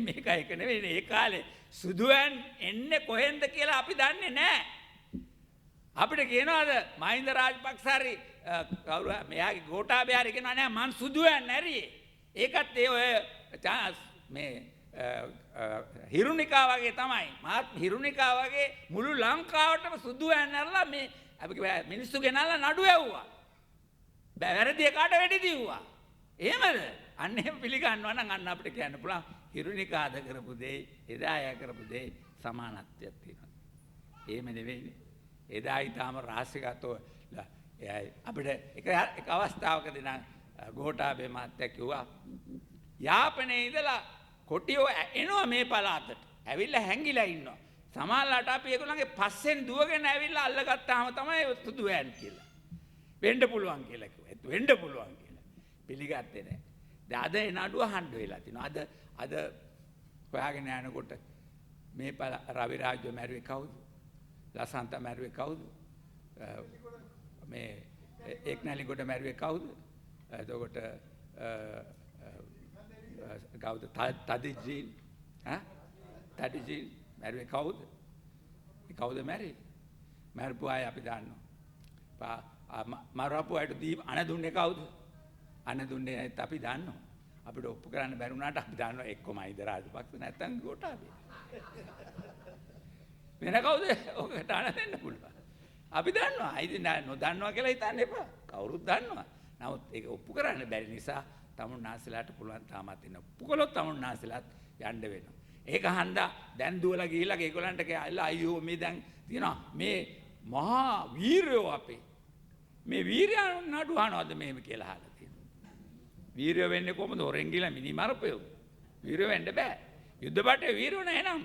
මේක එක නෙවෙයි ඒ කාලේ සුදුයන් එන්නේ කොහෙන්ද කියලා අපි දන්නේ නැහැ. අපිට කියනවාද මහින්ද රාජපක්ෂ හරි කවුරු මෙයාගේ ගෝඨාභය හරි කියනවා නෑ මං සුදුයන් නැරියේ. ඒකත් ඒ ඔය මේ හිරුනිකා වගේ තමයි. මාත් හිරුනිකා වගේ මුළු ලංකාවටම සුදුයන් නැරලා මේ අපි මිනිස්සු ගෙනල්ලා නඩු ඇව්වා. වැරදි එකාට වෙඩි දිව්වා. එහෙමද? අන්න එහෙම පිළිගන්නවා නම් අන්න අපිට කියන්න පුළුවන් හිරුනිකාද කරපු දෙයි එදා අය කරපු දෙයි සමානත්වයක් තියෙනවා. එහෙම නෙවෙයිනේ. එදා ඊටාම රහස්‍යගතව අපිට එක අවස්ථාවකදී නම් ගෝඨාභය මහත්තයා කිව්වා යාපනයේ ඉඳලා කොටියෝ එනවා මේ පළාතට. ඇවිල්ලා හැංගිලා ඉන්නවා. සමහරලාට අපි ඒගොල්ලන්ගේ පස්සෙන් දුවගෙන ඇවිල්ලා අල්ලගත්තාම තමයි සුදුයන් කියලා. වෙන්න පුළුවන් කියලා කිව්වා. වෙන්න පුළුවන් කියලා. පිළිගත්තේ නැහැ. දැන් අද ඒ නඩුව අහන්න වෙලා තිනවා. අද හොයාගෙන යනකොට මේ රවි රාජ්‍ය මැරුවේ කවුද? ලසන්ත මැරුවේ කවුද? මේ එක්නැලිගොඩ මැරුවේ කවුද? එතකොට කවුද? තදිජීන් තදිජීන් මැරුවේ කවුද? කවුද මැරෙන්නේ? මැරපු අය අපි දන්නවා. මරපු අයට දී අණ දුන්නේ කවුද? අණ දුන්නේ නැත් අපි දන්නවා. අපිට ඔප්පු කරන්න බැරි වුණාට අපි දන්නවා එක්කම මහින්ද රාජපක්ෂ නැත්තම් ගෝඨාභය. වෙන කවුද? ඔකට අණ දෙන්න පුළුවන්. අපි දන්නවා. ඉතින් නොදන්නවා කියලා හිතන්න එපා. කවුරුත් දන්නවා. නමුත් ඒක ඔප්පු කරන්න බැරි නිසා තමුන්නාන්සලාට පුළුවන් තාමත් ඉන්න. ඔප්පු කළොත් තමුන්නාන්සලාත් යන්න වෙනවා. ඒක හන්දා දැන් දුවලා ගිහිල්ලා ඒගොල්ලන්ට කියලා අයියෝ මේ දැන් තියෙනවා මේ මහා වීරයෝ අපේ. මේ වීරයන් නඩු අහනවද මෙහෙම කියලා අහලා තියෙනවා. වීරයෝ වෙන්නේ කොහොමද? හොරෙන් ගිහලා මිනි මරපයෝ. වීරයෝ වෙන්න බෑ. යුද්ධ බටේ වීරයෝ නෑ නම්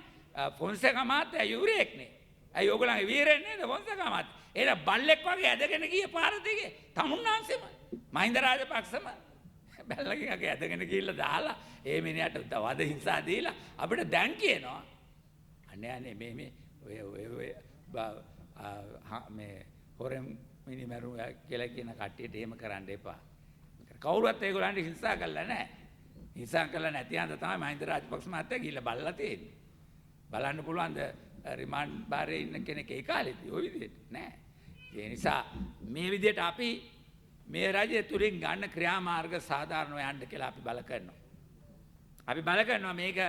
ෆොන්සේකා මහත්තයා යුරේක් නේ. ඇයි ඕගොල්ලන්ගේ වීරයන් නේද ෆොන්සේකා මහත්තයා? එන බල්ලෙක් වගේ ඇදගෙන ගිය පාර දෙකේ තමුන්නාන්සෙම මහින්ද රාජපක්ෂම බැලලකින් අගේ ඇදගෙන ගිහිල්ලා දාලා ඒ මිනිහට වද හිංසා දීලා අපිට දැන් කියනවා අනේ අනේ මේ මේ හොරෙන් මිනි මරුවා කියලා කියන කට්ටියට එහෙම කරන්න එපා. කවුරුත් ඒගොල්ලන්ට හිංසා කළා නැහැ. හිංසා කළා නැති අන්ද තමයි මහින්ද රාජපක්ෂ මහත්තයා ගිහිල්ලා බලලා තියෙන්නේ. බලන්න පුළුවන් ද රිමාන්ඩ් බාරේ ඉන්න කෙනෙක් ඒ කාලේදී ওই විදිහට නෑ. ඒ නිසා මේ විදිහට අපි මේ රජය තුලින් ගන්න ක්‍රියාමාර්ග සාධාරණව යන්න කියලා අපි බල කරනවා. අපි බල කරනවා මේක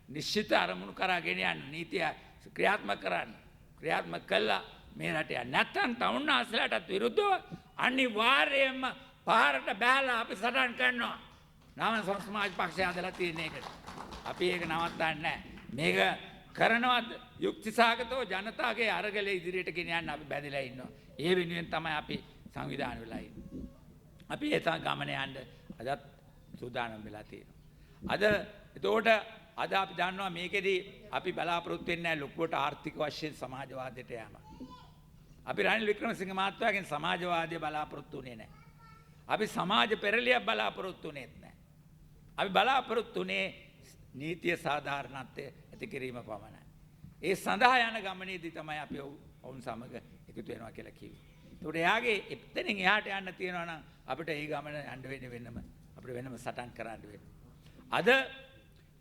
නිශ්චිත අරමුණු කරා ගෙන යන්න නීතිය ක්‍රියාත්මක කරන්න. ක්‍රියාත්මක කළා මේ රටේ නැත්තම් තමුන්නාන්සලාටත් විරුද්ධව අනිවාර්යයෙන්ම පාරට බැලලා අපි සටන් කරනවා. නාම සමාජ පක්ෂය හදලා තියෙන එකට. අපි ඒක නවත්තන්නේ නැහැ. මේක කරනවද යුක්තිසහගතව ජනතාවගේ අරගලේ ඉදිරියට ගෙන යන්න අපි බැඳලා ඉන්නවා. ඒ වෙනුවෙන් තමයි අපි සංවිධානය වෙලා ඉන්නේ. අපි ඒ ගමන යන්න අදත් සූදානම් වෙලා තියෙනවා. එතකොට අද අපි දන්නවා මේකෙදී අපි බලාපොරොත්තු වෙන්නේ නැහැ ලොකුවට ආර්ථික වශයෙන් සමාජවාදයට යෑම. අපි රනිල් වික්‍රමසිංහ මහත්මයාගෙන් සමාජවාදය බලාපොරොත්තු වෙන්නේ නැහැ. අපි සමාජ පෙරළියක් බලාපොරොත්තු වෙන්නේත් නැහැ. අපි බලාපොරොත්තු වෙන්නේ නීතිය සාධාරණත්වය ඇති කිරීම පමණයි. ඒ සඳහා යන ගමනේදී තමයි අපි ඔවුන් සමග එකතු වෙනවා කියලා කිව්වේ. ඒකට එයාගේ එතනින් එහාට යන්න තියෙනවා නම් අපිට ඒ ගමන යන්න වෙනම අපිට වෙනම සටන් කරන්න වෙනවා. අද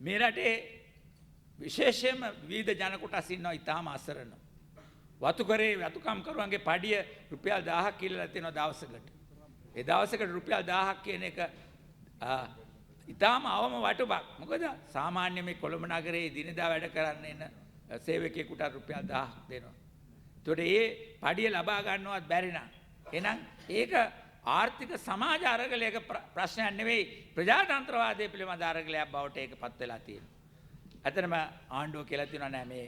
මේ රටේ විශේෂයෙන්ම විවිධ ජන කොටස් ඉන්නවා ඊටාම අසරණ. වතුකරේ වතුකම් කරුවන්ගේ පඩිය රුපියල් 1000ක් කියලා තියෙනවා දවසකට. ඒ දවසකට රුපියල් 1000ක් කියන එක ඊටාම අවම වටුපක්. මොකද සාමාන්‍ය මේ කොළඹ නගරයේ දිනදා වැඩ කරන්න එන සේවකයෙකුට රුපියල් 1000ක් දෙනවා. ඒතකොට ඒ පඩිය ලබා ගන්නවත් බැරි නම් එහෙනම් ඒක ආර්ථික සමාජ අරගලයක ප්‍රශ්නයක් නෙවෙයි ප්‍රජාතන්ත්‍රවාදයේ පිළිබඳ අරගලයක් බවට ඒකපත් වෙලා තියෙනවා. ඇත්තටම ආණ්ඩුව කියලා තියෙනවා නෑ මේ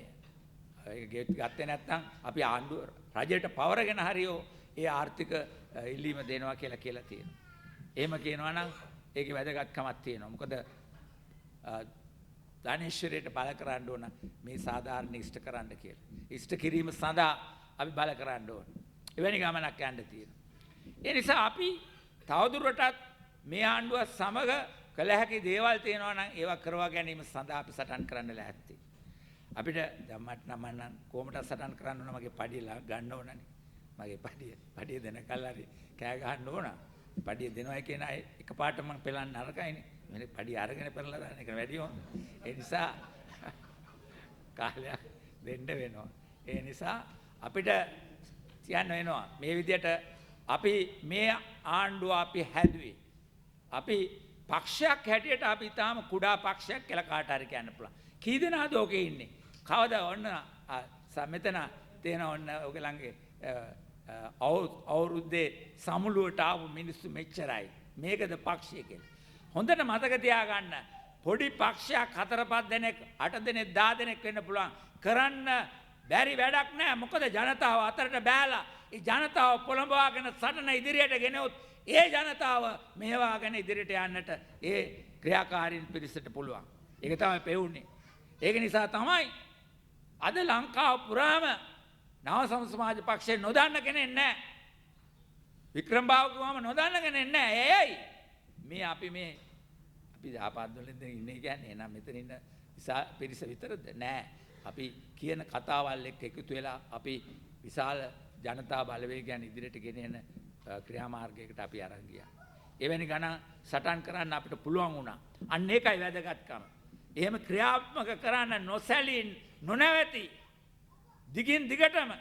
ඒක ගත්තේ නැත්නම් අපි ආණ්ඩුව රජයට පවරගෙන හරියෝ ඒ ආර්ථික ඉල්ලීම දෙනවා කියලා තියෙනවා. එහෙම කියනවා නම් ඒකේ වැදගත්කමක් තියෙනවා. මොකද ධනේශ්වරයට බල කරන්න ඕන මේ සාධාරණ ඉෂ්ට කරන්න කියලා. ඉෂ්ට කිරීම සඳහා අපි බල කරන්න ඕන. එවැනි ගමනක් යන්න තියෙනවා. ඒ නිසා අපි තවදුරටත් මේ ආණ්ඩුව සමග කළ හැකි දේවල් තියෙනවා නම් ඒවා කරවා ගැනීම සඳහා අපි සටන් කරන්න ලෑස්ති. අපිට ධම්මට නම් කොහොමද සටන් කරන්න ඕන මගේ පඩිය ගන්න ඕනනේ. මගේ පඩිය දෙනකල් හරි කෑ ගහන්න ඕන. පඩිය දෙනවා කියන එකපාරට මම පෙලන්න නරකයිනේ. මේ පඩි අරගෙන පෙරලා දාන එක වැඩි හොඳ. ඒ නිසා කාලයක් දෙන්න වෙනවා. ඒ නිසා අපිට කියන්න වෙනවා මේ විදිහට අපි මේ ආණ්ඩුව අපි හැදුවේ. අපි පක්ෂයක් හැටියට අපි තාම කුඩා පක්ෂයක් කියලා කාට හරි කියන්න පුළුවන්. කී දෙනාද ඔකේ ඉන්නේ? කවදා ඔන්න මෙතන තේන ඔන්න ඔයගලන්ගේ අවුරුද්දේ සමුළුවට ආපු මිනිස්සු මෙච්චරයි. මේකද පක්ෂය කියලා. හොඳට මතක තියාගන්න. පොඩි පක්ෂයක් 4-5 දෙනෙක් 8 දෙනෙක් 10 දෙනෙක් වෙන්න පුළුවන්. කරන්න බැරි වැඩක් නෑ. මොකද ජනතාව අතරට බෑලා ඒ ජනතාව පොළඹවාගෙන සටන ඉදිරියට ගෙනවොත් ඒ ජනතාව මේවාගෙන ඉදිරියට යන්නට ඒ ක්‍රියාකාරීන් පිරිසට පුළුවන්. ඒක තමයි පෙවුන්නේ. ඒක නිසා තමයි අද ලංකාව පුරාම නව සමාජ පක්ෂය නොදන්න කෙනෙක් නැහැ. වික්‍රම බාබුතුමාම නොදන්න කෙනෙක් නැහැ. ඒයි මේ අපි ආපත්වලින් ඉන්නේ කියන්නේ එහෙනම් මෙතන ඉන්න පිරිස විතරද? නෑ. අපි කියන කතාවල් එක්ක එකතු වෙලා අපි විශාල ජනතා බලවේගයන් ඉදිරියට ගෙනෙන ක්‍රියාමාර්ගයකට අපි අරන් ගියා. එවැනි ගණන් සටන් කරන්න අපිට පුළුවන් වුණා. අන්න ඒකයි වැදගත්කම. එහෙම ක්‍රියාත්මක කරන්න නොසැලී නොනැවති දිගින් දිගටම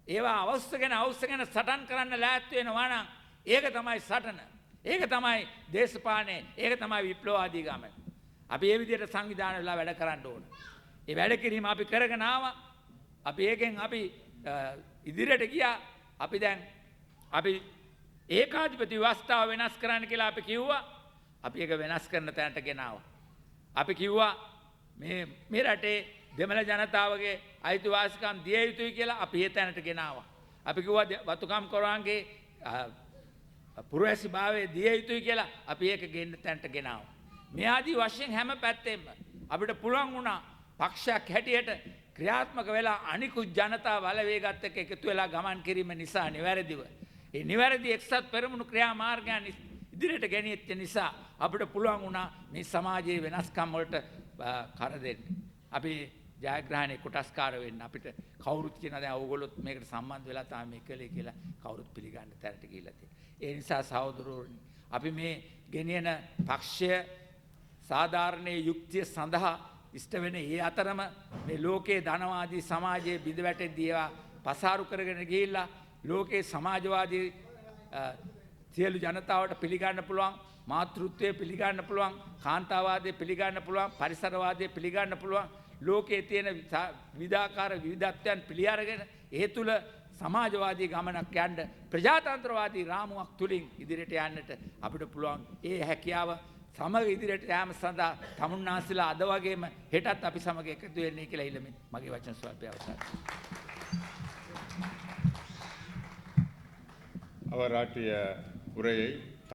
ඒවා අවශ්‍යගෙන සටන් කරන්න ලෑස්ති වෙනවා නම් ඒක තමයි සටන. ඒක තමයි දේශපාලනය. ඒක තමයි විප්ලවවාදී ගම. අපි මේ විදිහට සංවිධානය වෙලා වැඩ කරන්න ඕන. ඒ වැඩ කිරීම අපි කරගෙන ආවා. අපි ඒකෙන් අපි ඉදිරියට ගියා. අපි ඒකාධිපති ව්‍යවස්ථාව වෙනස් කරන්න කියලා අපි කිව්වා. අපි ඒක වෙනස් කරන තැනට ගෙනාවා. අපි කිව්වා මේ රටේ දෙමළ ජනතාවගේ අයිතිවාසිකම් දිය යුතුයි කියලා අපි ඒ තැනට ගෙනාවා. අපි කිව්වා වතුකම් කරවන්ගේ පුරවැසිභාවය දිය යුතුයි කියලා අපි ඒක ගෙන්න තැනට ගෙනාවා. මේ ආදී වශයෙන් හැම පැත්තෙම අපිට පුළුවන් වුණා පක්ෂයක් හැටියට ක්‍රියාත්මක වෙලා අනිකුත් ජනතා බලවේගත් එක්ක එකතු වෙලා ගමන් කිරීම නිසා නිවැරදිව ඒ නිවැරදි එක්සත් පෙරමුණු ක්‍රියාමාර්ගයන් ඉදිරියට ගෙනියච්ච නිසා අපිට පුළුවන් වුණා මේ සමාජයේ වෙනස්කම් වලට කර දෙන්න. අපි ජයග්‍රහණයේ කොටස්කාර වෙන්න අපිට කවුරුත් කියන දැන් ඕගොල්ලොත් මේකට සම්බන්ධ වෙලා තමයි මේ කලේ කියලා කවුරුත් පිළිගන්න තැනට ගිහිල්ලා තියෙනවා. ඒ නිසා සහෝදරවරුනි අපි මේ ගෙනියන පක්ෂය සාධාරණයේ යුක්තිය සඳහා ඉෂ්ට වෙන ඒ අතරම මේ ලෝකයේ ධනවාදී සමාජයේ බිඳ වැටෙද්දී ඒවා පසාරු කරගෙන ගිහිල්ලා ලෝකයේ සමාජවාදී සියලු ජනතාවට පිළිගන්න පුළුවන් මාතෘත්වය පිළිගන්න පුළුවන් කාන්තාවාදය පිළිගන්න පුළුවන් පරිසරවාදය පිළිගන්න පුළුවන් ලෝකයේ තියෙන විවිධාකාර විවිධත්වයන් පිළි අරගෙන ඒ තුල සමාජවාදී ගමනක් යන්න ප්‍රජාතන්ත්‍රවාදී රාමුවක් තුලින් ඉදිරියට යන්නට අපිට පුළුවන්. ඒ හැකියාව සමග ඉදිරියට යාම සඳහා තමුන්නාන්සලා අද වගේම හෙටත් අපි සමග එකතු වෙන්නේ කියලා ඉල්ලමින් මගේ වචන ස්වල්පය අවසන්. அவர் ஆற்றிய உரையை